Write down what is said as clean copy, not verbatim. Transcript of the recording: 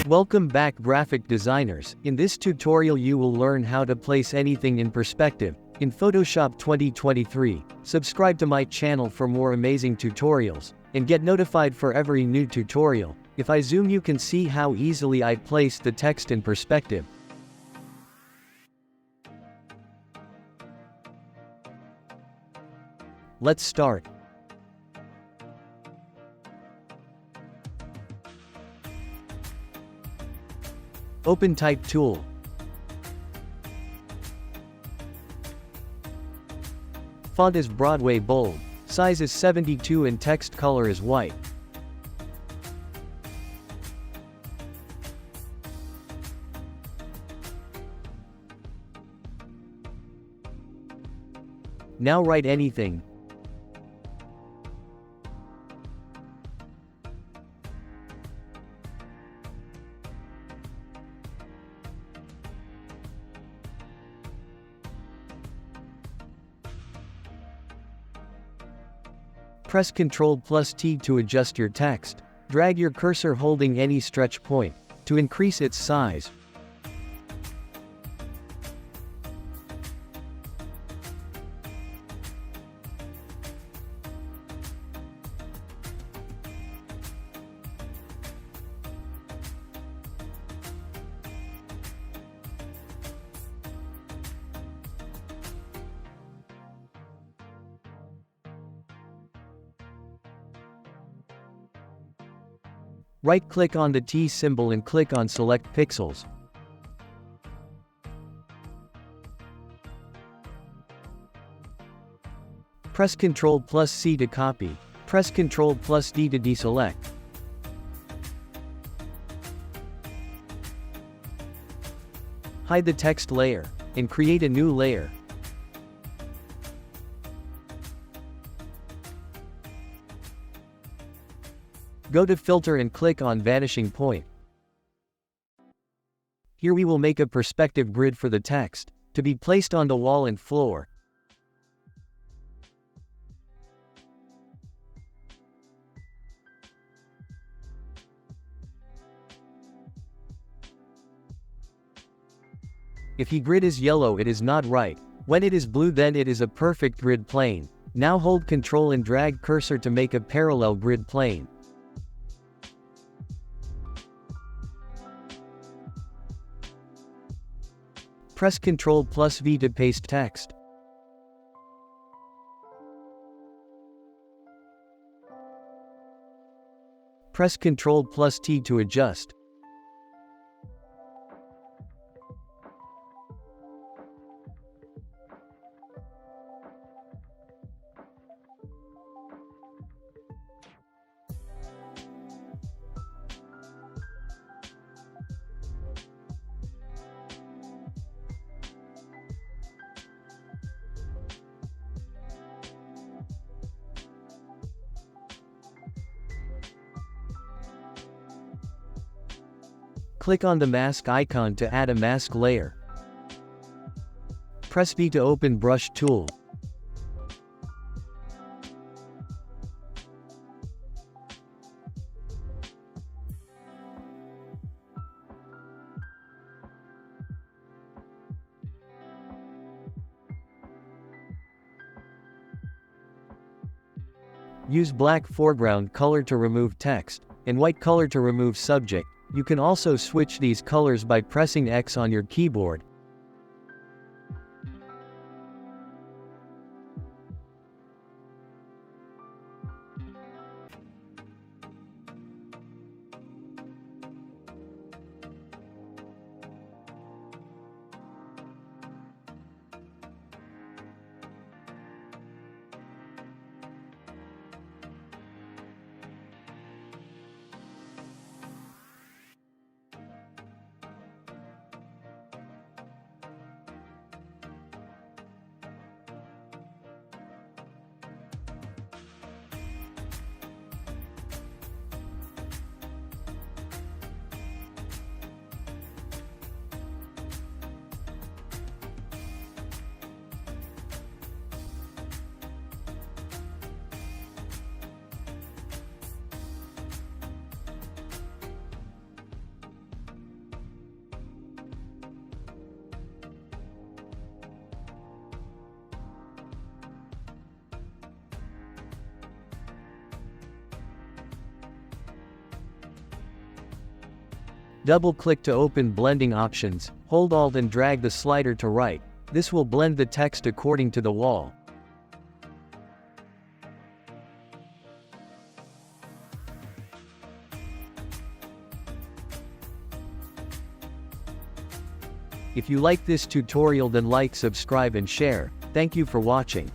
Welcome back, graphic designers. In this tutorial you will learn how to place anything in perspective in Photoshop 2023. Subscribe to my channel for more amazing tutorials, and get notified for every new tutorial. If I zoom you can see how easily I placed the text in perspective. Let's start. Open Type tool. Font is Broadway bold. Size is 72 and text color is white. Now write anything. Press Ctrl+T to adjust your text. Drag your cursor holding any stretch point to increase its size. Right-click on the T symbol and click on Select Pixels. Press Ctrl+C to copy. Press Ctrl+D to deselect. Hide the text layer, and create a new layer. Go to Filter and click on Vanishing Point. Here we will make a perspective grid for the text, to be placed on the wall and floor. If the grid is yellow it is not right. When it is blue then it is a perfect grid plane. Now hold Ctrl and drag cursor to make a parallel grid plane. Press Ctrl+V to paste text. Press Ctrl+T to adjust. Click on the mask icon to add a mask layer. Press V to open Brush tool. Use black foreground color to remove text, and white color to remove subject. You can also switch these colors by pressing X on your keyboard. Double-click to open blending options, hold Alt and drag the slider to right. This will blend the text according to the wall. If you like this tutorial, then like, subscribe and share. Thank you for watching.